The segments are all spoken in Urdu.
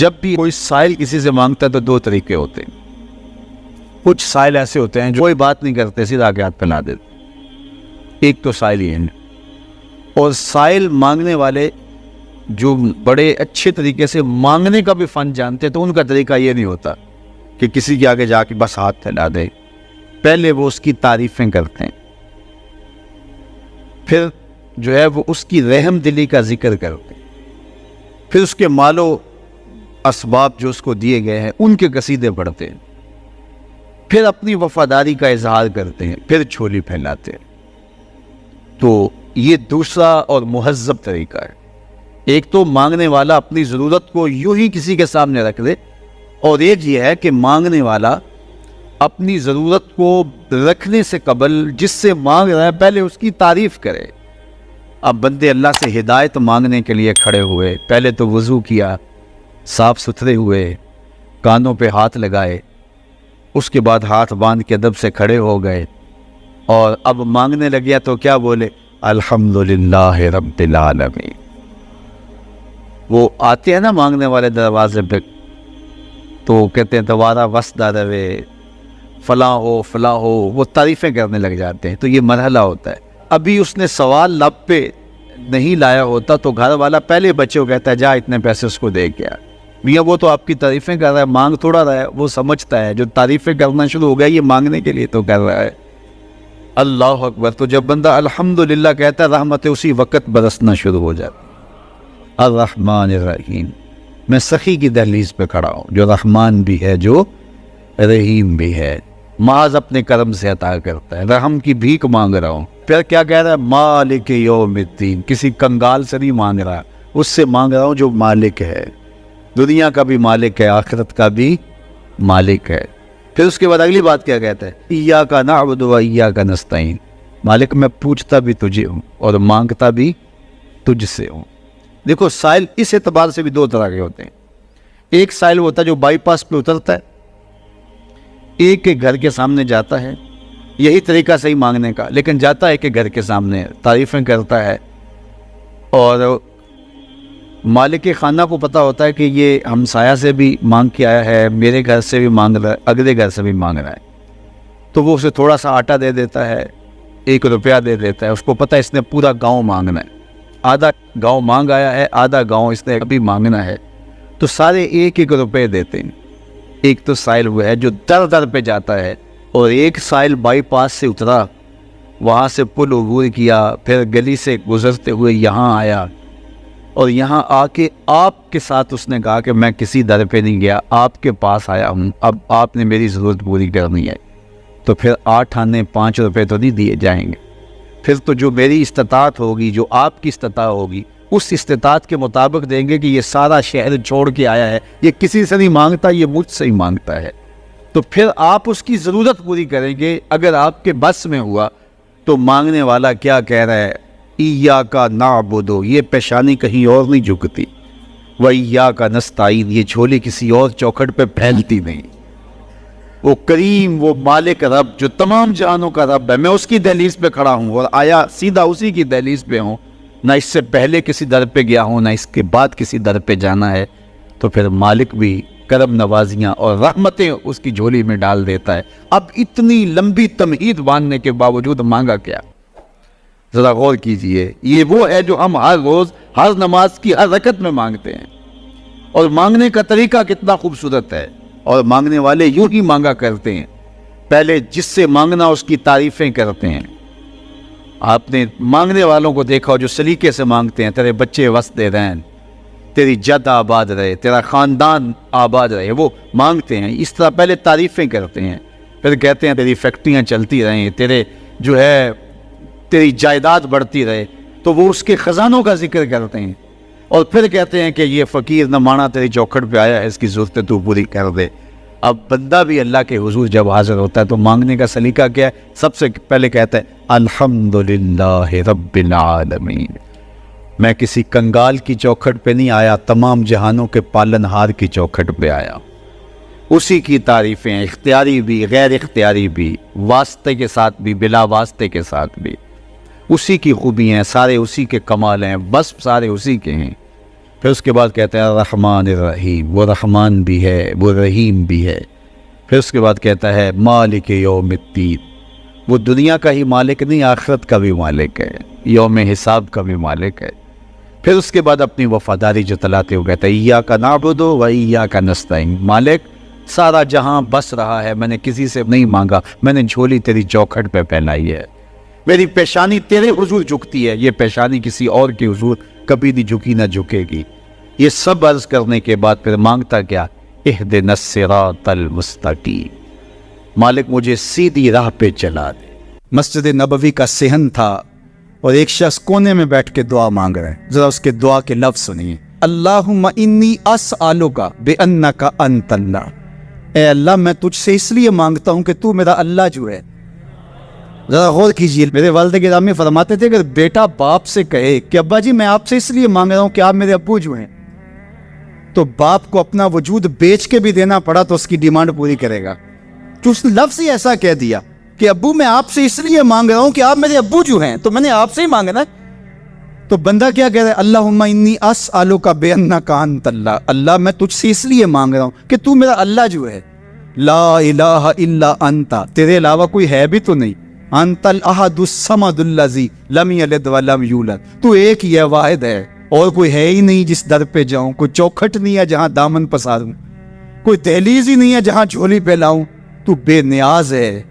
جب بھی کوئی سائل کسی سے مانگتا ہے تو دو طریقے ہوتے ہیں. کچھ سائل ایسے ہوتے ہیں جو کوئی بات نہیں کرتے، سیدھا آگے ہاتھ پھیلا دیتے. ایک تو سائل یہ ہے. اور سائل مانگنے والے جو بڑے اچھے طریقے سے مانگنے کا بھی فن جانتے ہیں تو ان کا طریقہ یہ نہیں ہوتا کہ کسی کے آگے جا کے بس ہاتھ پھیلا دے. پہلے وہ اس کی تعریفیں کرتے ہیں، پھر جو ہے وہ اس کی رحم دلی کا ذکر کرتے ہیں، پھر اس کے مال و اسباب جو اس کو دیے گئے ہیں ان کے قصیدے پڑھتے ہیں، پھر اپنی وفاداری کا اظہار کرتے ہیں، پھر جھولی پھیلاتے ہیں. تو یہ دوسرا اور مہذب طریقہ ہے. ایک تو مانگنے والا اپنی ضرورت کو یوں ہی کسی کے سامنے رکھ دے، اور ایک یہ ہے کہ مانگنے والا اپنی ضرورت کو رکھنے سے قبل جس سے مانگ رہا ہے پہلے اس کی تعریف کرے. اب بندے اللہ سے ہدایت مانگنے کے لیے کھڑے ہوئے، پہلے تو وضو کیا، صاف ستھرے ہوئے، کانوں پہ ہاتھ لگائے، اس کے بعد ہاتھ باندھ کے ادب سے کھڑے ہو گئے، اور اب مانگنے لگیا تو کیا بولے؟ الحمدللہ رب العالمین. وہ آتے ہیں نا مانگنے والے دروازے پہ تو کہتے ہیں دوبارہ وسدہ روے، فلاں ہو فلاں ہو، وہ تعریفیں کرنے لگ جاتے ہیں. تو یہ مرحلہ ہوتا ہے. ابھی اس نے سوال لب پہ نہیں لایا ہوتا تو گھر والا پہلے بچے کو کہتا ہے جا اتنے پیسے اس کو دے گیا. میاں وہ تو آپ کی تعریفیں کر رہا ہے، مانگ تھوڑا رہا ہے. وہ سمجھتا ہے جو تعریفیں کرنا شروع ہو گیا یہ مانگنے کے لیے تو کر رہا ہے. اللہ اکبر. تو جب بندہ الحمدللہ کہتا ہے رحمتیں اسی وقت برسنا شروع ہو جاتی. الرحمن الرحیم. میں سخی کی دہلیز پہ کھڑا ہوں جو رحمان بھی ہے جو رحیم بھی ہے، محض اپنے کرم سے عطا کرتا ہے. رحم کی بھیک مانگ رہا ہوں. پھر کیا کہہ رہا ہے؟ مالک یوم الدین. کسی کنگال سے نہیں مانگ رہا، اس سے مانگ رہا ہوں جو مالک ہے، دنیا کا بھی مالک ہے، آخرت کا بھی مالک ہے. پھر اس کے بعد اگلی بات کیا کہتا ہے؟ ایاک نعبد و ایاک نستعین. مالک میں پوچھتا بھی تجھے ہوں اور مانگتا بھی تجھ سے ہوں. دیکھو سائل اس اعتبار سے بھی دو طرح کے ہوتے ہیں. ایک سائل ہوتا ہے جو بائی پاس پہ اترتا ہے، ایک کے گھر کے سامنے جاتا ہے، یہی طریقہ صحیح مانگنے کا، لیکن جاتا ہے کہ گھر کے سامنے تعریفیں کرتا ہے، اور مالک خانہ کو پتہ ہوتا ہے کہ یہ ہمسایہ سے بھی مانگ کے آیا ہے، میرے گھر سے بھی مانگ رہا ہے، اگلے گھر سے بھی مانگ رہا ہے. تو وہ اسے تھوڑا سا آٹا دے دیتا ہے، 1 روپیہ دے دیتا ہے. اس کو پتہ ہے اس نے پورا گاؤں مانگنا ہے، آدھا گاؤں مانگ آیا ہے، آدھا گاؤں اس نے ابھی مانگنا ہے. تو سارے 1 روپے دیتے ہیں. ایک تو سائل وہ ہے جو در در پہ جاتا ہے، اور ایک سائل بائی پاس سے اترا، وہاں سے پل عبور کیا، پھر گلی سے گزرتے ہوئے یہاں آیا، اور یہاں آ کے آپ کے ساتھ اس نے کہا کہ میں کسی در پہ نہیں گیا، آپ کے پاس آیا ہوں، اب آپ نے میری ضرورت پوری کرنی ہے. تو پھر 8 آنے 5 روپے تو نہیں دیے جائیں گے. پھر تو جو میری استطاعت ہوگی، جو آپ کی استطاعت ہوگی، اس استطاعت کے مطابق دیں گے کہ یہ سارا شہر چھوڑ کے آیا ہے، یہ کسی سے نہیں مانگتا، یہ مجھ سے ہی مانگتا ہے. تو پھر آپ اس کی ضرورت پوری کریں گے. اگر آپ کے بس میں ہوا تو مانگنے والا کیا کہہ رہا ہے؟ ایاک نعبد. یہ پیشانی کہیں اور نہیں جھکتی، و ایاک نستعین. یہ جھولی کسی اور چوکھٹ پہ پھیلتی نہیں. وہ کریم، وہ مالک رب جو تمام جہانوں کا رب ہے، میں اس کی دہلیز پہ کھڑا ہوں اور آیا سیدھا اسی کی دہلیز پہ ہوں. نہ اس سے پہلے کسی در پہ گیا ہوں، نہ اس کے بعد کسی در پہ جانا ہے. تو پھر مالک بھی کرم نوازیاں اور رحمتیں اس کی جھولی میں ڈال دیتا ہے. اب اتنی لمبی تمہید باندھنے کے باوجود مانگا کیا؟ ذرا غور کیجئے. یہ وہ ہے جو ہم ہر روز ہر نماز کی ہر رکعت میں مانگتے ہیں، اور مانگنے کا طریقہ کتنا خوبصورت ہے. اور مانگنے والے یوں ہی مانگا کرتے ہیں. پہلے جس سے مانگنا اس کی تعریفیں کرتے ہیں. آپ نے مانگنے والوں کو دیکھا جو سلیقے سے مانگتے ہیں، تیرے بچے وسدے رہیں، تیری جد آباد رہے، تیرا خاندان آباد رہے. وہ مانگتے ہیں اس طرح، پہلے تعریفیں کرتے ہیں، پھر کہتے ہیں تیری فیکٹریاں چلتی رہیں، تیرے جو ہے تیری جائیداد بڑھتی رہے. تو وہ اس کے خزانوں کا ذکر کرتے ہیں، اور پھر کہتے ہیں کہ یہ فقیر نہ مانا تیری چوکھٹ پہ آیا ہے، اس کی ضرورتیں تو پوری کر دے. اب بندہ بھی اللہ کے حضور جب حاضر ہوتا ہے تو مانگنے کا سلیقہ کیا ہے؟ سب سے پہلے کہتا ہے الحمدللہ رب العالمین. میں کسی کنگال کی چوکھٹ پہ نہیں آیا، تمام جہانوں کے پالن ہار کی چوکھٹ پہ آیا. اسی کی تعریفیں اختیاری بھی غیر اختیاری بھی، واسطے کے ساتھ بھی بلا واسطے کے ساتھ بھی. اسی کی خوبی ہیں، سارے اسی کے کمال ہیں، بس سارے اسی کے ہیں. پھر اس کے بعد کہتے ہیں الرحمن الرحیم، وہ رحمان بھی ہے وہ رحیم بھی ہے. پھر اس کے بعد کہتا ہے مالک یوم الدین، وہ دنیا کا ہی مالک نہیں، آخرت کا بھی مالک ہے، یوم حساب کا بھی مالک ہے. پھر اس کے بعد اپنی وفاداری جتلاتے ہوئے کہتا ہے ایاک نعبد و ایاک نستعین، مالک سارا جہاں بس رہا ہے، میں نے کسی سے نہیں مانگا، میں نے جھولی تیری چوکھٹ پہ پھیلائی ہے، میری پیشانی تیرے حضور جھکتی ہے، یہ پیشانی کسی اور کے حضور کبھی نہیں جھکی نہ جھکے گی. یہ سب عرض کرنے کے بعد پھر مانگتا کیا؟ اہدنا الصراط المستقیم، مالک مجھے سیدھی راہ پہ چلا دے. مسجد نبوی کا صحن تھا اور ایک شخص کونے میں بیٹھ کے دعا مانگ رہا ہے. ذرا اس کے دعا کے لفظ سنیے. اللہم انی اسألک بانک انت اللہ، اے اللہ میں تجھ سے اس لیے مانگتا ہوں کہ تو میرا اللہ جو ہے. ذرا غور کیجئے، میرے والد گرامی فرماتے تھے اگر بیٹا باپ سے کہے کہ ابا جی میں آپ سے اس لیے مانگ رہا ہوں کہ آپ میرے ابو جو ہیں، تو باپ کو اپنا وجود بیچ کے بھی دینا پڑا تو اس کی ڈیمانڈ پوری کرے گا. تو اس نے لفظ ہی ایسا کہہ دیا کہ ابو میں آپ سے اس لیے مانگ رہا ہوں کہ آپ میرے ابو جو ہیں، تو میں نے آپ سے ہی مانگنا ہے. تو بندہ کیا کہہ رہا ہے؟ اللہم انی اسألک بانک انت اللہ، اللہ میں تجھ سے اس لیے مانگ رہا ہوں کہ تو میرا اللہ جو ہے. لا الہ الا انت، تیرے علاوہ کوئی ہے بھی تو نہیں. انت الاحد الصمد الذی لم یلد ولم یولد، تو ایک ہی ہے، واحد ہے، اور کوئی ہے ہی نہیں جس در پہ جاؤں، کوئی چوکھٹ نہیں ہے جہاں دامن پساروں، کوئی دہلیز ہی نہیں ہے جہاں جھولی پھیلاؤں. تو بے نیاز ہے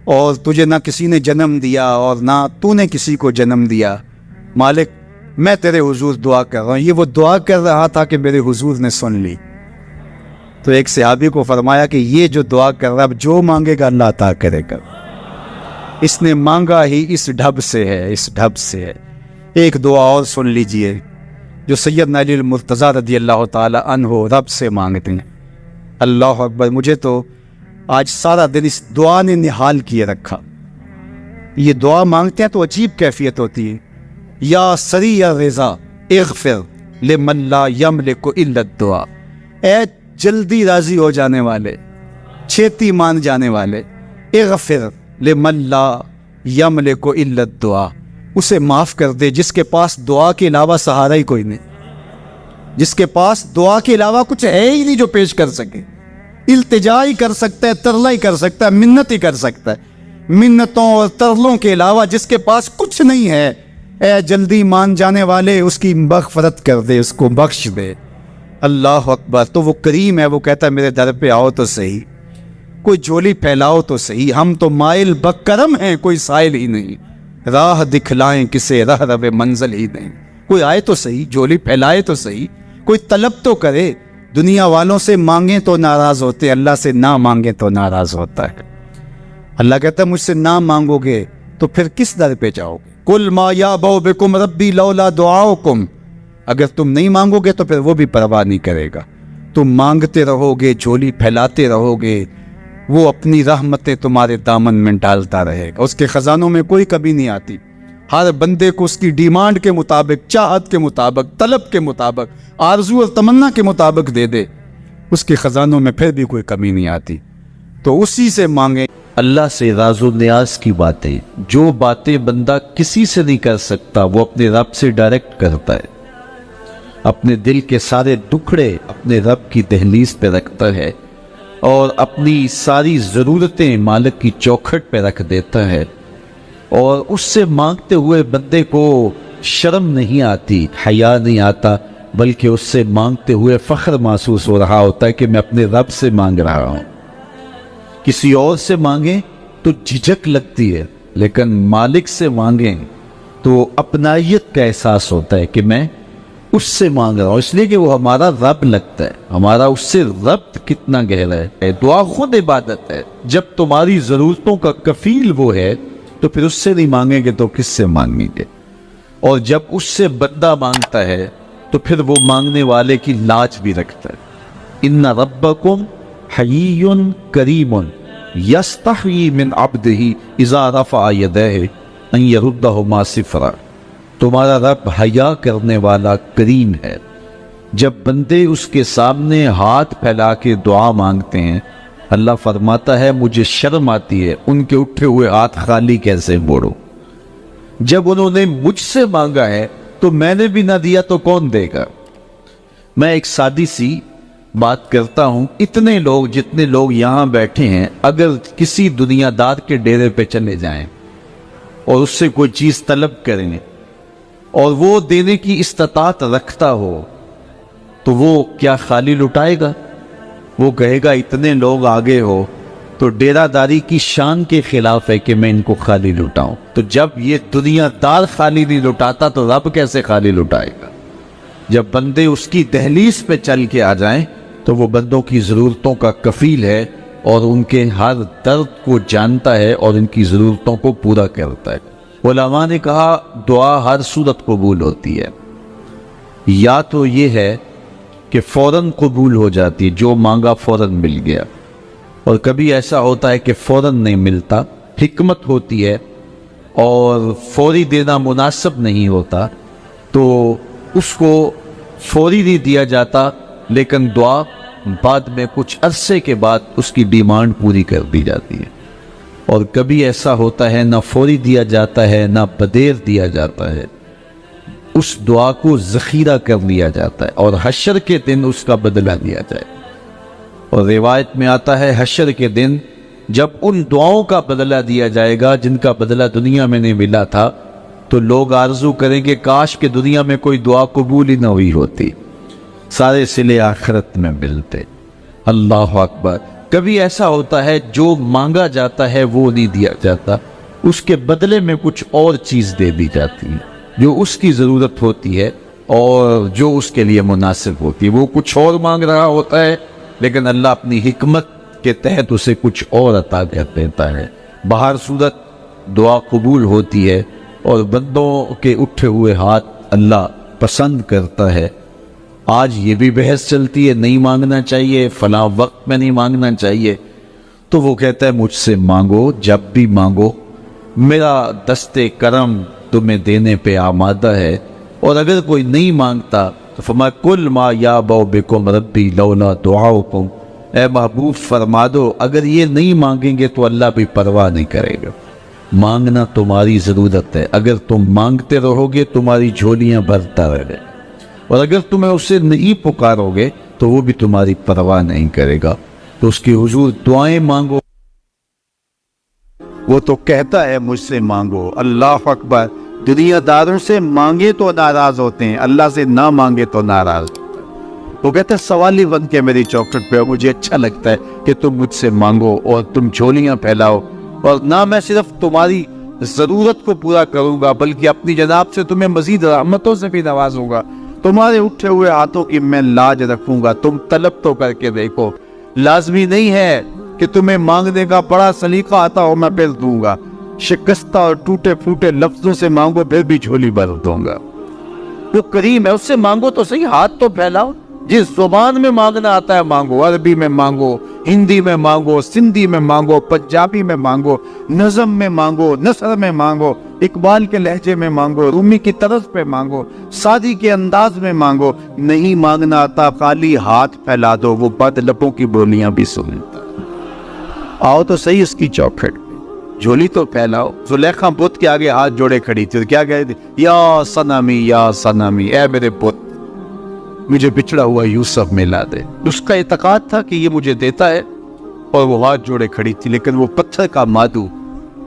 اور تجھے نہ کسی نے جنم دیا اور نہ تو نے کسی کو جنم دیا. مالک میں تیرے حضور دعا کر رہا ہوں. یہ وہ دعا کر رہا تھا کہ میرے حضور نے سن لی. تو ایک صحابی کو فرمایا کہ یہ جو دعا کر رہا ہے اب جو مانگے گا اللہ عطا کرے گا. اس نے مانگا ہی اس ڈھب سے ہے، اس ڈھب سے ہے. ایک دعا اور سن لیجئے جو سیدنا علی المرتضیٰ رضی اللہ تعالی عنہ رب سے مانگتے ہیں. اللہ اکبر، مجھے تو آج سارا دن اس دعا نے نحال کیے رکھا. یہ دعا مانگتے ہیں تو عجیب کیفیت ہوتی ہے. یا سریع الرضا اغفر لمن لا یملک الا الدعاء، اے جلدی راضی ہو جانے والے، چھیتی مان جانے والے، اغفر لمن لا یملک الا الدعاء، اسے معاف کر دے جس کے پاس دعا کے علاوہ سہارا ہی کوئی نہیں، جس کے پاس دعا کے علاوہ کچھ ہے ہی نہیں جو پیش کر سکے. التجا ہی کر سکتا ہے، ترلا ہی کر سکتا ہے، منت ہی کر سکتا ہے. منتوں اور ترلوں کے علاوہ جس کے پاس کچھ نہیں ہے، اے جلدی مان جانے والے اس کی مغفرت کر دے، اس کو بخش دے. اللہ اکبر. تو وہ کریم ہے، وہ کہتا ہے میرے در پہ آؤ تو صحیح، کوئی جھولی پھیلاؤ تو صحیح، ہم تو مائل بکرم ہیں، کوئی سائل ہی نہیں، راہ دکھلائیں کسے رہ رو منزل ہی نہیں. کوئی آئے تو صحیح، جھولی پھیلائے تو صحیح، کوئی طلب تو کرے. دنیا والوں سے مانگیں تو ناراض ہوتے، اللہ سے نہ مانگیں تو ناراض ہوتا ہے. اللہ کہتا ہے مجھ سے نہ مانگو گے تو پھر کس در پہ جاؤ گے؟ قل ما یعبؤ بکم ربی لولا دعاؤکم، اگر تم نہیں مانگو گے تو پھر وہ بھی پرواہ نہیں کرے گا. تم مانگتے رہو گے، جھولی پھیلاتے رہو گے، وہ اپنی رحمتیں تمہارے دامن میں ڈالتا رہے گا. اس کے خزانوں میں کوئی کمی نہیں آتی. ہر بندے کو اس کی ڈیمانڈ کے مطابق، چاہت کے مطابق، طلب کے مطابق، آرزو اور تمنا کے مطابق دے دے. اس کے خزانوں میں پھر بھی کوئی کمی نہیں آتی. تو اسی سے مانگیں. اللہ سے راز و نیاز کی باتیں، جو باتیں بندہ کسی سے نہیں کر سکتا وہ اپنے رب سے ڈائریکٹ کرتا ہے. اپنے دل کے سارے دکھڑے اپنے رب کی دہلیز پہ رکھتا ہے اور اپنی ساری ضرورتیں مالک کی چوکھٹ پہ رکھ دیتا ہے. اور اس سے مانگتے ہوئے بندے کو شرم نہیں آتی، حیا نہیں آتا، بلکہ اس سے مانگتے ہوئے فخر محسوس ہو رہا ہوتا ہے کہ میں اپنے رب سے مانگ رہا ہوں. کسی اور سے مانگیں تو جھجک لگتی ہے، لیکن مالک سے مانگیں تو اپنائیت کا احساس ہوتا ہے کہ میں اس سے مانگ رہا ہوں، اس لیے کہ وہ ہمارا رب لگتا ہے. ہمارا اس سے ربط کتنا گہرا ہے. دعا خود عبادت ہے. جب تمہاری ضرورتوں کا کفیل وہ ہے تو پھر اس سے نہیں مانگیں گے تو کس سے مانگیں گے؟ اور جب اس سے بندہ مانگتا ہے تو پھر وہ مانگنے والے کی لاج بھی رکھتا ہے. ان ربکم حیی کریم یستحیی من عبدہ اذا رفع یدیہ ان یردہما صفرا. تمہارا رب حیا کرنے والا کریم ہے. جب بندے اس کے سامنے ہاتھ پھیلا کے دعا مانگتے ہیں، اللہ فرماتا ہے مجھے شرم آتی ہے ان کے اٹھے ہوئے ہاتھ خالی کیسے موڑو. جب انہوں نے مجھ سے مانگا ہے تو میں نے بھی نہ دیا تو کون دے گا؟ میں ایک سادی سی بات کرتا ہوں، اتنے لوگ جتنے لوگ یہاں بیٹھے ہیں اگر کسی دنیا دار کے ڈیرے پہ چلے جائیں اور اس سے کوئی چیز طلب کریں اور وہ دینے کی استطاعت رکھتا ہو تو وہ کیا خالی لٹائے گا؟ وہ کہے گا اتنے لوگ آگے ہو تو ڈیرہ داری کی شان کے خلاف ہے کہ میں ان کو خالی لٹاؤں۔ تو جب یہ دنیا دار خالی نہیں لٹاتا تو رب کیسے خالی لٹائے گا؟ جب بندے اس کی دہلیز پہ چل کے آ جائیں تو وہ بندوں کی ضرورتوں کا کفیل ہے اور ان کے ہر درد کو جانتا ہے اور ان کی ضرورتوں کو پورا کرتا ہے۔ علماء نے کہا دعا ہر صورت قبول ہوتی ہے، یا تو یہ ہے کہ فوراً قبول ہو جاتی، جو مانگا فوراً مل گیا، اور کبھی ایسا ہوتا ہے کہ فوراً نہیں ملتا، حکمت ہوتی ہے اور فوری دینا مناسب نہیں ہوتا تو اس کو فوری نہیں دیا جاتا، لیکن دعا بعد میں کچھ عرصے کے بعد اس کی ڈیمانڈ پوری کر دی جاتی ہے۔ اور کبھی ایسا ہوتا ہے نہ فوری دیا جاتا ہے نہ بدیر دیا جاتا ہے، اس دعا کو ذخیرہ کر لیا جاتا ہے اور حشر کے دن اس کا بدلہ دیا جائے۔ اور روایت میں آتا ہے حشر کے دن جب ان دعاؤں کا بدلہ دیا جائے گا جن کا بدلہ دنیا میں نہیں ملا تھا تو لوگ آرزو کریں گے کاش کہ دنیا میں کوئی دعا قبول ہی نہ ہوئی ہوتی، سارے صلے آخرت میں ملتے۔ اللہ اکبر۔ کبھی ایسا ہوتا ہے جو مانگا جاتا ہے وہ نہیں دیا جاتا، اس کے بدلے میں کچھ اور چیز دے دی جاتی ہے جو اس کی ضرورت ہوتی ہے اور جو اس کے لیے مناسب ہوتی ہے۔ وہ کچھ اور مانگ رہا ہوتا ہے لیکن اللہ اپنی حکمت کے تحت اسے کچھ اور عطا کر دیتا ہے۔ بہر صورت دعا قبول ہوتی ہے اور بندوں کے اٹھے ہوئے ہاتھ اللہ پسند کرتا ہے۔ آج یہ بھی بحث چلتی ہے نہیں مانگنا چاہیے، فلاں وقت میں نہیں مانگنا چاہیے، تو وہ کہتا ہے مجھ سے مانگو جب بھی مانگو، میرا دست کرم تمہیں دینے پہ آمادہ ہے۔ اور اگر کوئی نہیں مانگتا تو فرمایا کل ما یابو بکم ربی لولا دعاؤکم، اے محبوب فرما دو اگر یہ نہیں مانگیں گے تو اللہ بھی پرواہ نہیں کرے گا۔ مانگنا تمہاری ضرورت ہے، اگر تم مانگتے رہو گے تمہاری جھولیاں بھرتا رہے، اور اگر تمہیں اسے نہیں پکارو گے تو وہ بھی تمہاری پرواہ نہیں کرے گا۔ تو اس کی حضور دعائیں مانگو، وہ تو کہتا ہے مجھ سے مانگو۔ اللہ اکبر۔ دنیا داروں سے مانگے تو ناراض ہوتے ہیں، اللہ سے نہ مانگے تو ناراض ہوتے ہیں۔ وہ کہتا ہے سوالی بن کے میری چوکھٹ پہ، مجھے اچھا لگتا ہے کہ تم مجھ سے مانگو اور تم جھولیاں پھیلاؤ، اور نہ میں صرف تمہاری ضرورت کو پورا کروں گا بلکہ اپنی جناب سے تمہیں مزید رحمتوں سے بھی نوازوں گا۔ تمہارے اٹھے ہوئے ہاتھوں کی میں لاج رکھوں گا، تم طلب تو کر کے دیکھو۔ لازمی نہیں ہے کہ تمہیں مانگنے کا بڑا سلیقہ آتا ہو میں پھر دوں گا، شکستہ اور ٹوٹے پھوٹے لفظوں سے مانگو پھر بھی جھولی بھر دوں گا۔ وہ کریم ہے، اس سے مانگو تو صحیح، ہاتھ تو پھیلاؤ۔ جس زبان میں مانگنا آتا ہے مانگو، عربی میں مانگو، ہندی میں مانگو، سندھی میں مانگو، پنجابی میں مانگو، نظم میں مانگو، نثر میں مانگو، اقبال کے لہجے میں مانگو، رومی کی طرز پہ مانگو، سادی کے انداز میں مانگو۔ نہیں مانگنا آتا خالی ہاتھ پھیلا دو، وہ بد لبوں کی بولیاں بھی سنتا۔ آؤ تو صحیح اس کی چوکھٹ پہ، جھولی تو پھیلاؤ۔ زلیخا بت کے آگے ہاتھ جوڑے کھڑی تھی، کیا کہہ رہی تھی؟ یا صنمی یا صنمی، اے میرے بت مجھے بچھڑا ہوا یوسف ملا دے۔ اس کا اعتقاد تھا کہ یہ مجھے دیتا ہے، اور وہ ہاتھ جوڑے کھڑی تھی، لیکن وہ پتھر کا مادو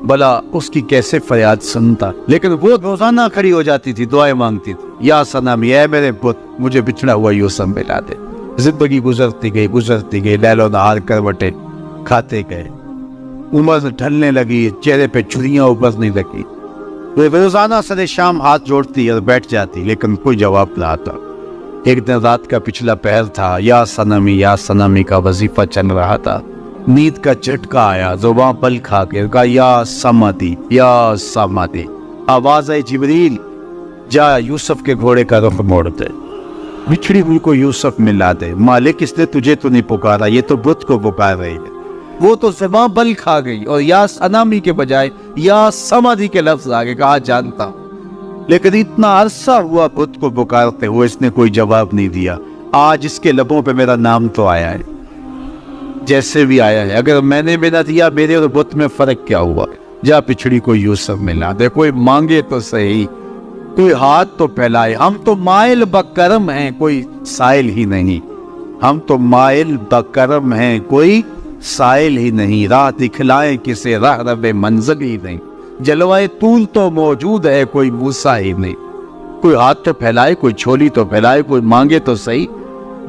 بلا اس کی کیسے فریاد سنتا۔ لیکن وہ روزانہ کھڑی ہو جاتی تھی، دعائیں مانگتی تھی، یا صنمی اے میرے بت مجھے بچھڑا ہوا یوسف ملا دے۔ زندگی گزرتی گئی، لیل و نہار کروٹیں کھاتے گئے، عمر ڈھلنے لگی، چہرے پہ چھریاں ابھرنے لگی۔ وہ روزانہ سر شام ہاتھ جوڑتی اور بیٹھ جاتی، لیکن کوئی جواب نہ آتا۔ ایک دن رات کا پچھلا پہر تھا، یا صنمی کا وظیفہ چل رہا تھا، نیند کا جھٹکا آیا، زباں پل کھا کے کہا یا سمادی۔ آواز آئی جبریل جا یوسف کے گھوڑے کا رخ موڑ دے، بچھڑی ہوئی کو یوسف ملا دے۔ مالک اس نے تجھے تو نہیں پکارا، یہ تو بت کو پکار رہی ہے۔ وہ تو زباں بل کھا گئی اور یا صنمی کے بجائے یا سمادی کے لفظ آگے کہا جانتا ہوں، لیکن اتنا عرصہ ہوا بت کو پکارتے ہوئے اس نے کوئی جواب نہیں دیا۔ آج اس کے لبوں پہ میرا نام تو آیا ہے، جیسے بھی آیا ہے۔ اگر میں نے بھی نہ دیا، میرے اور بت میں فرق کیا ہوا؟ جا پچھڑی کو یوسف ملا دے، کوئی مانگے تو صحیح۔ کوئی ہاتھ تو پھیلائے. ہم تو مائل بکرم ہیں, کوئی سائل ہی نہیں. ہم تو مائل بکرم ہیں, کوئی سائل ہی نہیں. راہ دکھلائیں کسے, راہ رب منزل ہی نہیں. جلوائے طول تو موجود ہے, کوئی موسیٰ ہی نہیں. کوئی ہاتھ تو پھیلائے, کوئی چھولی تو پھیلائے, کوئی مانگے تو صحیح.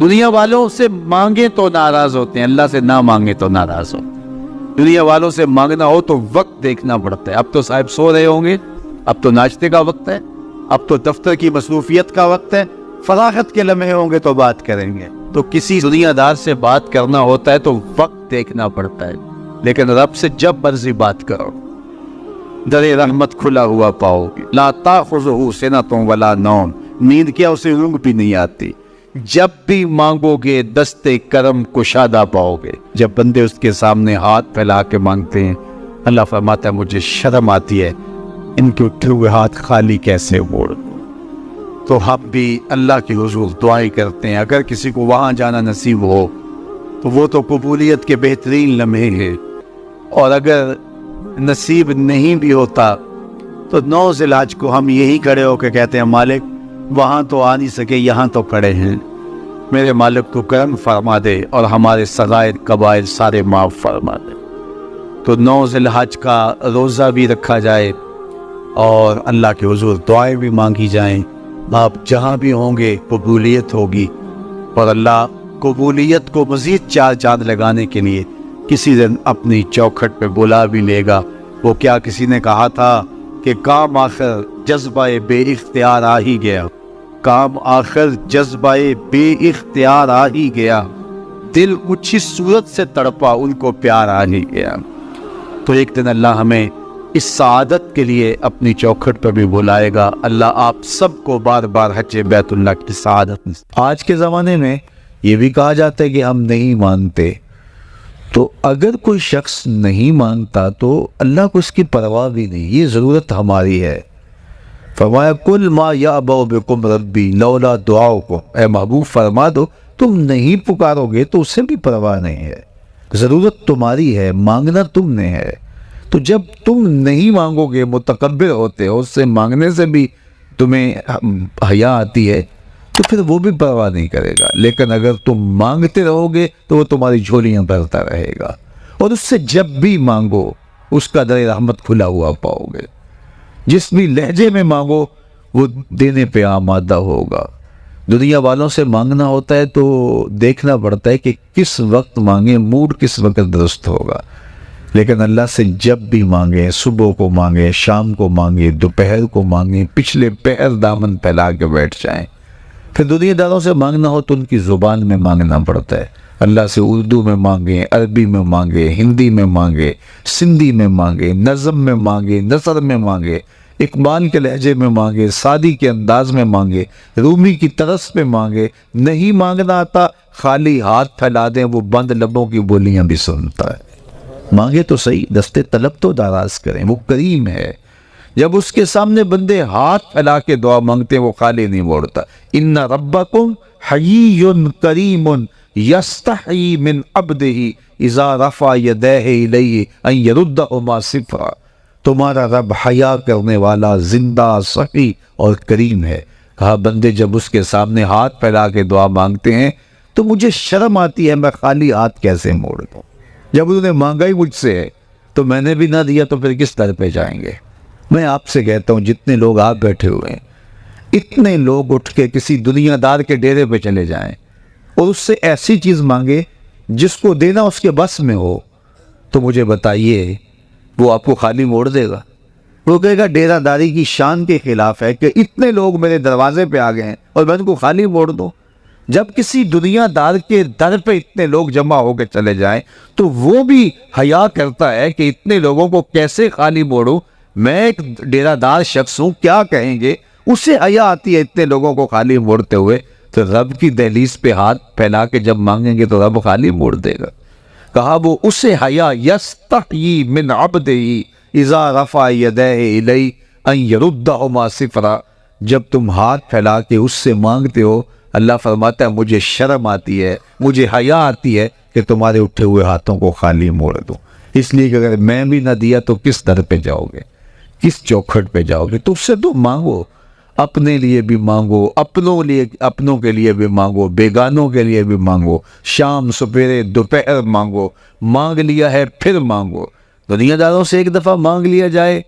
دنیا والوں سے مانگے تو ناراض ہوتے ہیں, اللہ سے نہ مانگے تو ناراض ہوتے ہیں. دنیا والوں سے مانگنا ہو تو وقت دیکھنا پڑتا ہے. اب تو صاحب سو رہے ہوں گے, اب تو ناشتے کا وقت ہے, اب تو دفتر کی مصروفیت کا وقت ہے, فراغت کے لمحے ہوں گے تو بات کریں گے. تو کسی دنیا دار سے بات کرنا ہوتا ہے تو وقت دیکھنا پڑتا ہے. لیکن رب سے جب مرضی بات کرو, در رحمت کھلا ہوا پاؤ گے. لا تاخذہ سنۃ ولا نوم, نیند کیا اسے اونگ بھی نہیں آتی. جب بھی مانگو گے دستے کرم کشادہ پاؤ گے. جب بندے اس کے سامنے ہاتھ پھیلا کے مانگتے ہیں, اللہ فرماتا ہے مجھے شرم آتی ہے, ان کے اٹھے ہوئے ہاتھ خالی کیسے موڑ دوں. تو ہم بھی اللہ کے حضور دعائیں کرتے ہیں. اگر کسی کو وہاں جانا نصیب ہو تو وہ تو قبولیت کے بہترین لمحے ہیں, اور اگر نصیب نہیں بھی ہوتا تو 9 ذی الحج کو ہم یہی کھڑے ہو کے کہتے ہیں مالک وہاں تو آ نہیں سکے, یہاں تو کھڑے ہیں, میرے مالک تو کرم فرما دے اور ہمارے صغائر کبائر سارے معاف فرما دے. تو 9 ذی الحج کا روزہ بھی رکھا جائے اور اللہ کے حضور دعائیں بھی مانگی جائیں. آپ جہاں بھی ہوں گے قبولیت ہوگی, اور اللہ قبولیت کو مزید 4 چاند لگانے کے لیے کسی دن اپنی چوکھٹ پہ بلا بھی لے گا. وہ کیا کسی نے کہا تھا کہ کام آخر جذبہ بے اختیار آ ہی گیا, کام آخر جذبہ بے اختیار آ ہی گیا, دل کچھ اس صورت سے تڑپا ان کو پیار آ ہی گیا. تو ایک دن اللہ ہمیں اس سعادت کے لیے اپنی چوکھٹ پہ بھی بلائے گا. اللہ آپ سب کو بار بار حج بیت اللہ کی سعادت. آج کے زمانے میں یہ بھی کہا جاتا ہے کہ ہم نہیں مانتے, تو اگر کوئی شخص نہیں مانگتا تو اللہ کو اس کی پرواہ بھی نہیں, یہ ضرورت ہماری ہے. فرمایا کل ما یعبأ بکم ربی لولا دعاؤکم, اے محبوب فرما دو تم نہیں پکارو گے تو اسے بھی پرواہ نہیں ہے. ضرورت تمہاری ہے, مانگنا تم نے ہے. تو جب تم نہیں مانگو گے متکبر ہوتے ہو, اس سے مانگنے سے بھی تمہیں حیا آتی ہے, تو پھر وہ بھی پرواہ نہیں کرے گا. لیکن اگر تم مانگتے رہو گے تو وہ تمہاری جھولیاں بھرتا رہے گا, اور اس سے جب بھی مانگو اس کا در رحمت کھلا ہوا پاؤ گے. جس بھی لہجے میں مانگو وہ دینے پہ آمادہ ہوگا. دنیا والوں سے مانگنا ہوتا ہے تو دیکھنا پڑتا ہے کہ کس وقت مانگیں, موڈ کس وقت درست ہوگا. لیکن اللہ سے جب بھی مانگیں, صبح کو مانگیں, شام کو مانگیں, دوپہر کو مانگیں, پچھلے پہر دامن پھیلا کے بیٹھ جائیں. پھر دنیا داروں سے مانگنا ہو تو ان کی زبان میں مانگنا پڑتا ہے. اللہ سے اردو میں مانگیں, عربی میں مانگیں, ہندی میں مانگیں, سندھی میں مانگیں, نظم میں مانگیں, نثر میں مانگیں, اقبال کے لہجے میں مانگیں, سعدی کے انداز میں مانگیں, رومی کی طرز پہ مانگیں. نہیں مانگنا آتا خالی ہاتھ پھیلا دیں, وہ بند لبوں کی بولیاں بھی سنتا ہے. مانگے تو صحیح, دستے طلب تو دراز کریں, وہ کریم ہے. جب اس کے سامنے بندے ہاتھ پھیلا کے دعا مانگتے ہیں وہ خالی نہیں موڑتا. ان ربکم حیی کریم یستحیی من عبدہ اذا رفع یدیہ الیہ ان یردہما صفرا. تمہارا رب حیا کرنے والا, زندہ, سخی اور کریم ہے. کہا بندے جب اس کے سامنے ہاتھ پھیلا کے دعا مانگتے ہیں تو مجھے شرم آتی ہے, میں خالی ہاتھ کیسے موڑ دوں. جب انہوں نے مانگا ہی مجھ سے تو میں نے بھی نہ دیا تو پھر کس در پہ جائیں گے. میں آپ سے کہتا ہوں جتنے لوگ آپ بیٹھے ہوئے ہیں, اتنے لوگ اٹھ کے کسی دنیا دار کے ڈیرے پہ چلے جائیں اور اس سے ایسی چیز مانگے جس کو دینا اس کے بس میں ہو, تو مجھے بتائیے وہ آپ کو خالی موڑ دے گا؟ وہ کہے گا ڈیرہ داری کی شان کے خلاف ہے کہ اتنے لوگ میرے دروازے پہ آ گئے ہیں اور میں ان کو خالی موڑ دوں. جب کسی دنیا دار کے در پہ اتنے لوگ جمع ہو کے چلے جائیں تو وہ بھی حیا کرتا ہے کہ اتنے لوگوں کو کیسے خالی موڑوں, میں ایک ڈیرہ دار شخص ہوں, کیا کہیں گے. اسے حیا آتی ہے اتنے لوگوں کو خالی موڑتے ہوئے. تو رب کی دہلیز پہ ہاتھ پھیلا کے جب مانگیں گے تو رب خالی موڑ دے گا. کہا وہ اسے حیا یستحیی من عبدہ اذا رفع یدیہ الیہ ان یردہما صفرا. جب تم ہاتھ پھیلا کے اس سے مانگتے ہو, اللہ فرماتا ہے مجھے شرم آتی ہے, مجھے حیا آتی ہے کہ تمہارے اٹھے ہوئے ہاتھوں کو خالی موڑ دوں. اس لیے کہ اگر میں بھی نہ دیا تو کس در پہ جاؤ گے, کس چوکھٹ پہ جاؤ گے. تو اس سے تو مانگو. اپنے لیے بھی مانگو، اپنوں کے لیے بھی مانگو، بیگانوں کے لیے بھی مانگو، شام سپیرے دوپہر مانگو، مانگ لیا ہے پھر مانگو۔ دنیا داروں سے ایک دفعہ مانگ لیا جائے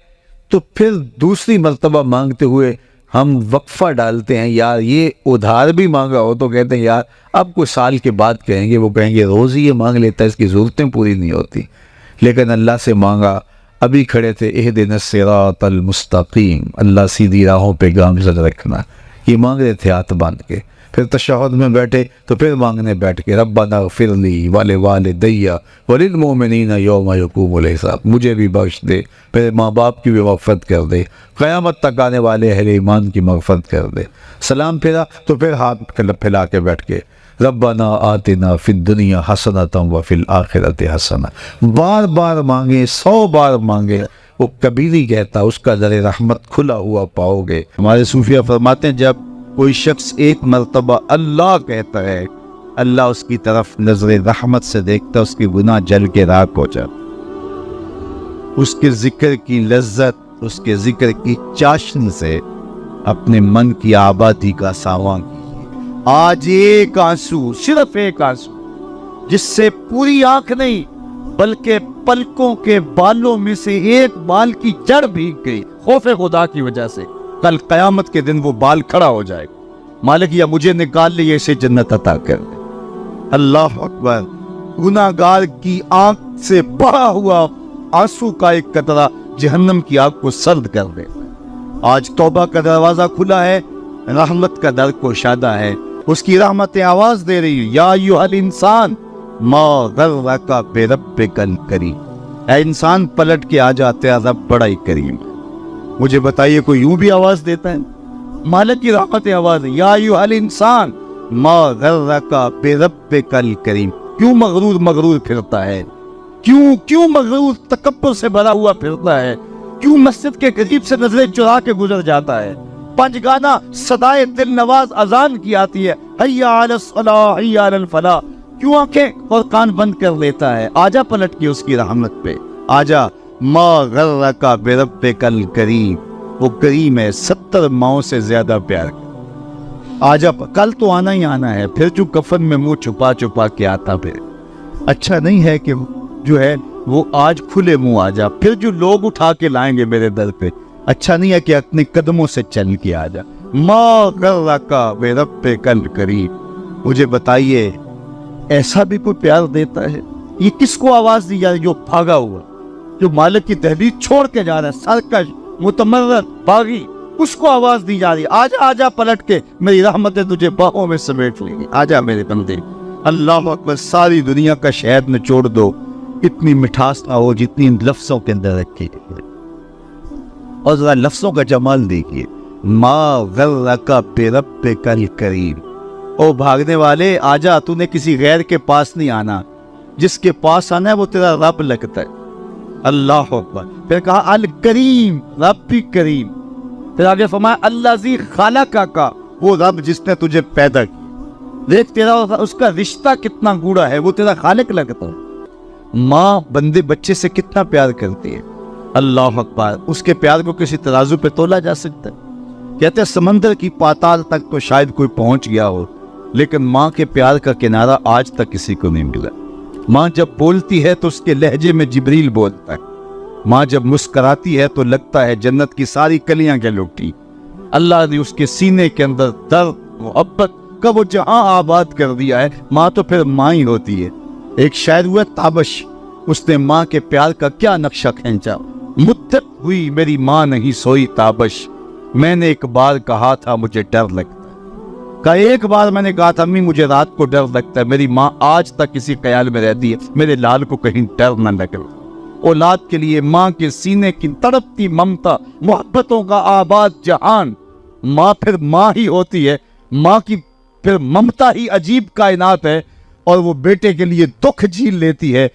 تو پھر دوسری مرتبہ مانگتے ہوئے ہم وقفہ ڈالتے ہیں، یار یہ ادھار بھی مانگا ہو تو کہتے ہیں یار اب کچھ سال کے بعد کہیں گے، وہ کہیں گے روز ہی یہ مانگ لیتا ہے، اس کی ضرورتیں پوری نہیں ہوتی۔ لیکن اللہ سے مانگا، ابھی کھڑے تھے اہدنا الصراط المستقیم، اللہ سیدھی راہوں پہ گامزن رکھنا، یہ مانگ رہے تھے ہاتھ باندھ کے۔ پھر تشہد میں بیٹھے تو پھر مانگنے بیٹھ کے ربنا اغفر لی ولوالدی وللمؤمنین یوم یقوم الحساب، مجھے بھی بخش دے، میرے ماں باپ کی بھی مغفرت کر دے، قیامت تک آنے والے اہل ایمان کی مغفرت کر دے۔ سلام پھیرا تو پھر ہاتھ پھیلا کے بیٹھ کے ربنا آتنا فی الدنیا حسنۃ وفی الآخرۃ حسنۃ، بار بار مانگے، 100 بار مانگے، وہ کبھی نہیں کہتا اس کا در رحمت کھلا ہوا پاؤ گے۔ ہمارے صوفیہ فرماتے ہیں جب کوئی شخص ایک مرتبہ اللہ کہتا ہے، اللہ اس کی طرف نظر رحمت سے دیکھتا، اس کی گناہ جل کے راکھ ہو جاتا، اس کے ذکر کی لذت، اس کے ذکر کی چاشن سے اپنے من کی آبادی کا ساواں کیجیے۔ آج ایک آنسو، صرف ایک آنسو، جس سے پوری آنکھ نہیں بلکہ پلکوں کے بالوں میں سے ایک بال کی جڑ بھیگ گئی خوف خدا کی وجہ سے، کل قیامت کے دن وہ بال کھڑا ہو جائے گا، مالک یا مجھے نکال لے، اسے جنت عطا کر دے۔ اللہ اکبر، گناہگار کی آنکھ سے بہا ہوا آنسو کا ایک قطرہ جہنم کی آگ کو سرد کر دے۔ آج توبہ کا دروازہ کھلا ہے، رحمت کا در گشادہ ہے، اس کی رحمتیں آواز دے رہی ہیں، یا ایھا الانسان ما غرک بربک الکریم، اے انسان پلٹ کے آ جاتے ہیں، رب بڑا ہی کریم ہے۔ مجھے بتائیے کوئی یوں بھی آواز دیتا ہے؟ مالک کی رحمتیں آواز ہے، یا ایھا الانسان ما غرک بربک الکریم۔ کیوں مغرور پھرتا ہے؟ کیوں مغرور تکبر سے بھرا ہوا پھرتا ہے؟ کیوں مسجد کے قریب سے نظریں چرا کے گزر جاتا ہے؟ پنج گانا صدائے دل نواز اذان کی آتی ہے، حی علی الصلاۃ حی علی الفلاح، کیوں آنکھیں اور کان بند کر لیتا ہے؟ آجا پلٹ کے اس کی رحمت پہ، آجا۔ ما غرک بربک الکریم، وہ کریم ہے، 70 ماؤں سے زیادہ پیار کرتا۔ آجا، کل تو آنا ہی آنا ہے، پھر جو کفن میں منہ چھپا کے آتا، پھر اچھا نہیں ہے کہ جو ہے وہ آج کھلے منہ آجا، پھر جو لوگ اٹھا کے لائیں گے میرے در پہ، اچھا نہیں ہے کہ اپنے قدموں سے چل کے آجا۔ ما غرک بربک الکریم، مجھے بتائیے ایسا بھی کوئی پیار دیتا ہے؟ یہ کس کو آواز دی جا رہی؟ جو بھاگا ہوا، جو مالک کی دہلیز چھوڑ کے جا رہا ہے، سرکش، متمرد، باغی، اس کو آواز دی جا رہی ہے، آجا آجا پلٹ کے، میری رحمتیں تجھے باہوں میں سمیٹ لیں گی، آجا میرے بندے۔ اللہ اکبر، ساری دنیا کا شہد نچوڑ دو، اتنی مٹھاس نہ ہو جتنی ان لفظوں کے اندر رکھی گئی ہے، اور ذرا لفظوں کا جمال دیکھیے، ما غرک بربک الکریم۔ او بھاگنے والے، آجا، تو نے کسی غیر کے پاس نہیں آنا، جس کے پاس آنا ہے وہ تیرا رب لگتا ہے۔ اللہ اکبر، پھر کہا الکریم، رب بھی کریم، پھر آگے فرمایا الذی خلقک کا، وہ رب جس نے تجھے پیدا کیا۔ دیکھ تیرا اس کا رشتہ کتنا گوڑا ہے، وہ تیرا خالق لگتا ہے۔ ماں بندے بچے سے کتنا پیار کرتی ہے، اللہ اکبر، اس کے پیار کو کسی ترازو پہ تولا جا سکتا ہے؟ کہتے ہیں سمندر کی پاتال تک تو شاید کوئی پہنچ گیا ہو، لیکن ماں کے پیار کا کنارہ آج تک کسی کو نہیں ملا۔ ماں جب بولتی ہے تو اس کے لہجے میں جبریل بولتا ہے، ماں جب مسکراتی ہے تو لگتا ہے جنت کی ساری کلیاں کے لٹی۔ اللہ نے اس کے سینے کے اندر درد، محبت کا وہ جہاں آباد کر دیا ہے۔ ماں تو پھر ماں ہی ہوتی ہے۔ ایک شاعر ہوا تابش، اس نے ماں کے پیار کا کیا نقشہ کھینچا، مدت ہوئی میری ماں نہیں سوئی تابش، میں نے ایک بار کہا تھا مجھے ڈر لگتا ہے، ایک بار میں نے کہا تھا امی مجھے رات کو ڈر لگتا ہے، میری ماں آج تک اسی خیال میں رہتی ہے میرے لال کو کہیں ڈر نہ لگے۔ اولاد کے لیے ماں کے سینے کی تڑپتی ممتا، محبتوں کا آباد جہان، ماں پھر ماں ہی ہوتی ہے، ماں کی پھر ممتا ہی عجیب کائنات ہے، اور وہ بیٹے کے لیے دکھ جھیل لیتی ہے،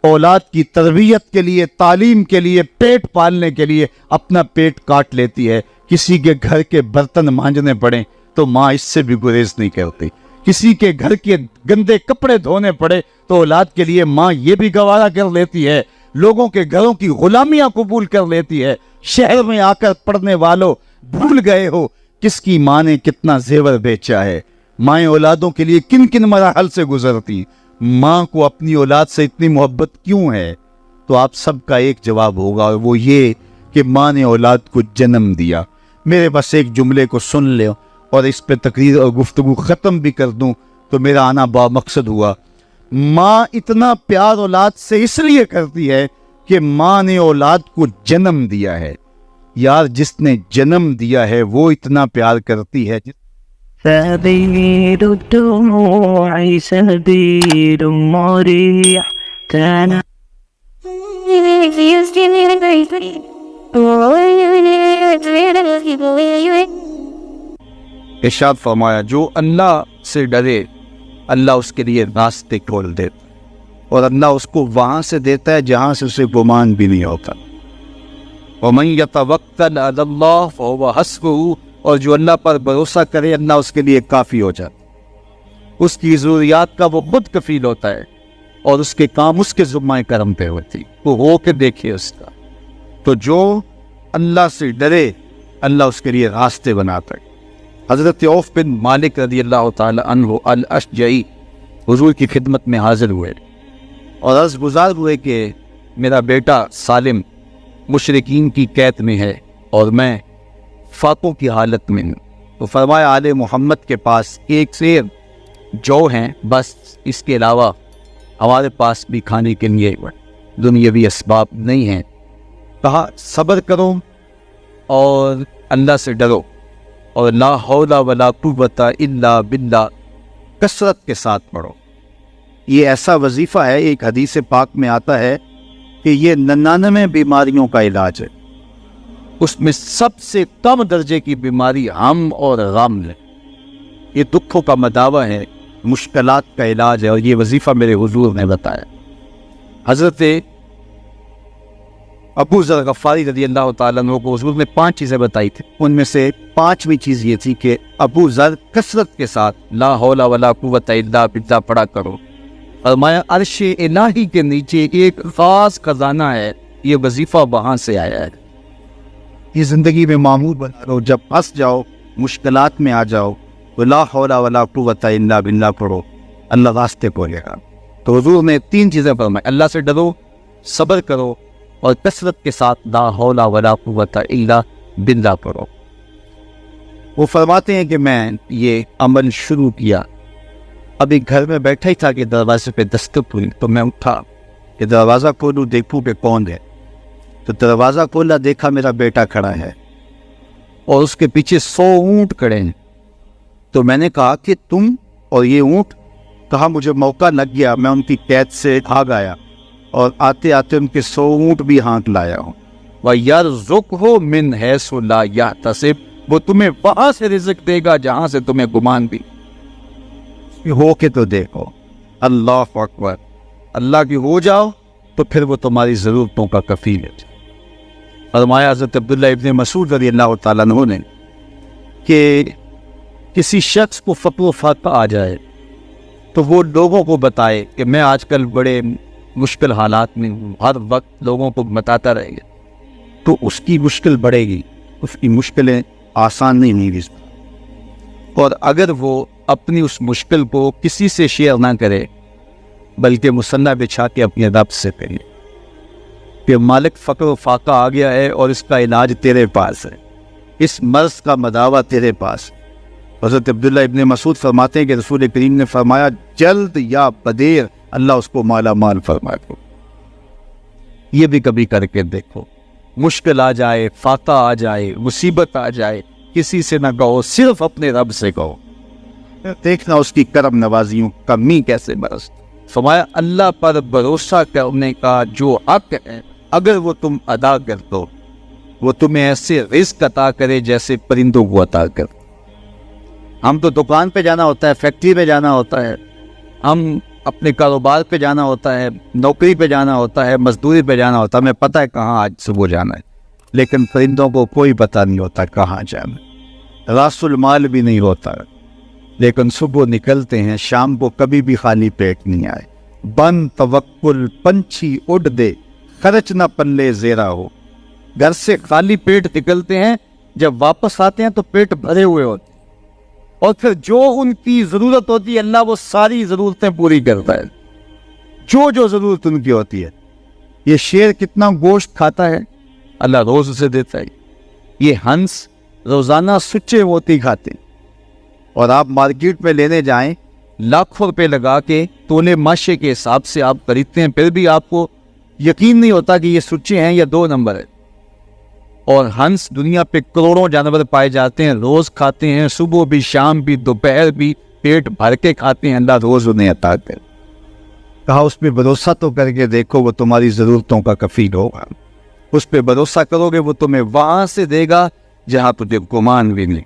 اولاد کی تربیت کے لیے، تعلیم کے لیے، پیٹ پالنے کے لیے اپنا پیٹ کاٹ لیتی ہے۔ کسی کے گھر کے برتن مانجنے پڑیں تو ماں اس سے بھی گریز نہیں کرتی، کسی کے گھر کے گندے کپڑے دھونے پڑے تو اولاد کے لیے ماں یہ بھی گوارا کر لیتی ہے، لوگوں کے گھروں کی غلامیاں قبول کر لیتی ہے۔ شہر میں آ کر پڑھنے والوں بھول گئے ہو کس کی ماں نے کتنا زیور بیچا ہے، مائیں اولادوں کے لیے کن کن مراحل سے گزرتی، ماں کو اپنی اولاد سے اتنی محبت کیوں ہے؟ تو آپ سب کا ایک جواب ہوگا، اور وہ یہ کہ ماں نے اولاد کو جنم دیا۔ میرے بس ایک جملے کو سن لے اور اس پہ تقریر اور گفتگو ختم بھی کر دوں تو میرا آنا با مقصد ہوا۔ ماں اتنا پیار اولاد سے اس لیے کرتی ہے کہ ماں نے اولاد کو جنم دیا ہے۔ یار جس نے جنم دیا ہے وہ اتنا پیار کرتی ہے۔ سبيل الدموع سبيل مريح كان ارشاد فرمایا جو اللہ سے ڈرے اللہ اس کے لیے راستے کھول دیتا، اور اللہ اس کو وہاں سے دیتا ہے جہاں سے اسے گمان بھی نہیں ہوتا۔ وَمَن يَتَوَكَّلْ عَلَى اللَّهِ فَهُوَ حَسْبُهُ، اور جو اللہ پر بھروسہ کرے اللہ اس کے لیے کافی ہو جاتا، اس کی ضروریات کا وہ خود کفیل ہوتا ہے، اور اس کے کام اس کے ذمہ کرم پہ ہوتی، وہ ہو کے دیکھے اس کا۔ تو جو اللہ سے ڈرے اللہ اس کے لیے راستے بناتا ہے۔ حضرت عوف بن مالک رضی اللہ تعالی عنہ الاشجعی حضور کی خدمت میں حاضر ہوئے اور عرض گزار ہوئے کہ میرا بیٹا سالم مشرکین کی قید میں ہے اور میں فاقوں کی حالت میں ہوں۔ تو فرمایا آل محمد کے پاس ایک سیر جو ہیں، بس اس کے علاوہ ہمارے پاس بھی کھانے کے لیے دنیاوی اسباب نہیں ہیں۔ کہا صبر کرو اور اللہ سے ڈرو، اور لا حول ولا قوت الا باللہ کثرت کے ساتھ پڑھو۔ یہ ایسا وظیفہ ہے، ایک حدیث پاک میں آتا ہے کہ یہ 99 بیماریوں کا علاج ہے، اس میں سب سے کم درجے کی بیماری ہم اور غم ہے۔ یہ دکھوں کا مداوع ہے، مشکلات کا علاج ہے، اور یہ وظیفہ میرے حضور نے بتایا۔ حضرت ابو ذر غفاری رضی اللہ تعالیٰ عنہ کو حضور نے 5 چیزیں بتائی تھی، ان میں سے 5ویں چیز یہ تھی کہ ابو ذر کثرت کے ساتھ لا حول ولا قوت الا باللہ پڑھا کرو۔ فرمایا عرش الہی کے نیچے ایک خاص خزانہ ہے، یہ وظیفہ وہاں سے آیا ہے۔ یہ زندگی میں معمول بنا لو، جب پھنس جاؤ مشکلات میں آ جاؤ تو لا حول ولا قوت الا باللہ پڑھو، اللہ راستے کھولے گا۔ تو حضور نے 3 چیزیں فرمائی، اللہ سے ڈرو، صبر کرو، اور کثرت کے ساتھ لا حول ولا قوت الا باللہ پڑھو۔ وہ فرماتے ہیں کہ میں یہ عمل شروع کیا، ابھی گھر میں بیٹھا ہی تھا کہ دروازے پہ دستک ہوئی، تو میں اٹھا کہ دروازہ کھولوں دیکھوں کہ کون ہے۔ تو دروازہ کھولا، دیکھا میرا بیٹا کھڑا ہے اور اس کے پیچھے 100 اونٹ کھڑے ہیں۔ تو میں نے کہا کہ تم اور یہ اونٹ؟ کہا مجھے موقع لگ گیا، میں ان کی قید سے بھاگ آیا اور آتے آتے ان کے 100 اونٹ بھی ہانک لایا ہوں۔ وَيَرْزُقْهُ مِنْ حَيْثُ لَا يَحْتَسِبُ، وہ تمہیں وہاں سے رزق دے گا جہاں سے تمہیں گمان بھی ہو کے تو دیکھو۔ اللہ اکبر، اللہ کی ہو جاؤ تو پھر وہ تمہاری ضرورتوں کا کفیل ہے۔ فرمایا حضرت عبداللہ ابن مسعود رضی اللہ تعالیٰ عنہ نے کہ کسی شخص کو فقر و فاقہ آ جائے تو وہ لوگوں کو بتائے کہ میں آج کل بڑے مشکل حالات میں ہوں، ہر وقت لوگوں کو بتاتا رہے گا تو اس کی مشکل بڑھے گی، اس کی مشکلیں آسان نہیں ہوں گی۔ اور اگر وہ اپنی اس مشکل کو کسی سے شیئر نہ کرے بلکہ مصنع بچھا کے اپنے رب سے کرے کہ مالک فقر و فاقہ آ گیا ہے اور اس کا علاج تیرے پاس ہے، اس مرض کا مداوع تیرے پاس۔ حضرت عبداللہ ابن مسعود فرماتے ہیں کہ رسول کریم نے فرمایا جلد یا بدیر اللہ اس کو مالا مال فرمائے کو۔ یہ بھی کبھی کر کے دیکھو، مشکل آ جائے، فاقہ آ جائے، مصیبت آ جائے، کسی سے نہ کہو، صرف اپنے رب سے کہو، دیکھنا اس کی کرم نوازیوں کمی کیسے برس۔ فرمایا اللہ پر بھروسہ کرنے کا جو حق ہے اگر وہ تم ادا کر دو، وہ تمہیں ایسے رزق عطا کرے جیسے پرندوں کو عطا کر۔ ہم تو دکان پہ جانا ہوتا ہے، فیکٹری پہ جانا ہوتا ہے، ہم اپنے کاروبار پہ جانا ہوتا ہے، نوکری پہ جانا ہوتا ہے، مزدوری پہ جانا ہوتا ہے، ہمیں پتہ ہے کہاں آج صبح جانا ہے، لیکن پرندوں کو کوئی پتہ نہیں ہوتا کہاں جانا ہے، راس المال بھی نہیں ہوتا، لیکن صبح نکلتے ہیں، شام کو کبھی بھی خالی پیٹ نہیں آئے۔ بن توکل پنچھی اڑ دے، خرچ نہ پلے زیرا ہو۔ گھر سے خالی پیٹ نکلتے ہیں جب واپس آتے ہیں تو پیٹ بھرے ہوئے ہوتے ہیں، اور پھر جو ان کی ضرورت ہوتی ہے اللہ وہ ساری ضرورتیں پوری کرتا ہے، جو ضرورت ان کی ہوتی ہے۔ یہ شیر کتنا گوشت کھاتا ہے، اللہ روز اسے دیتا ہے۔ یہ ہنس روزانہ سچے موتی کھاتے ہیں، اور آپ مارکیٹ میں لینے جائیں لاکھوں روپے لگا کے تولے ماشے کے حساب سے آپ خریدتے ہیں، پھر بھی آپ کو یقین نہیں ہوتا کہ یہ سچے ہیں یا 2 نمبر ہے۔ اور ہنس دنیا پہ کروڑوں جانور پائے جاتے ہیں، روز کھاتے ہیں، صبح بھی، شام بھی، دوپہر بھی، پیٹ بھر کے کھاتے ہیں، اللہ روز انہیں عطا کرے۔ کہا اس پہ بھروسہ تو کر کے دیکھو، وہ تمہاری ضرورتوں کا کفیل ہوگا۔ اس پہ بھروسہ کرو گے وہ تمہیں وہاں سے دے گا جہاں تجھے گمان بھی نہیں۔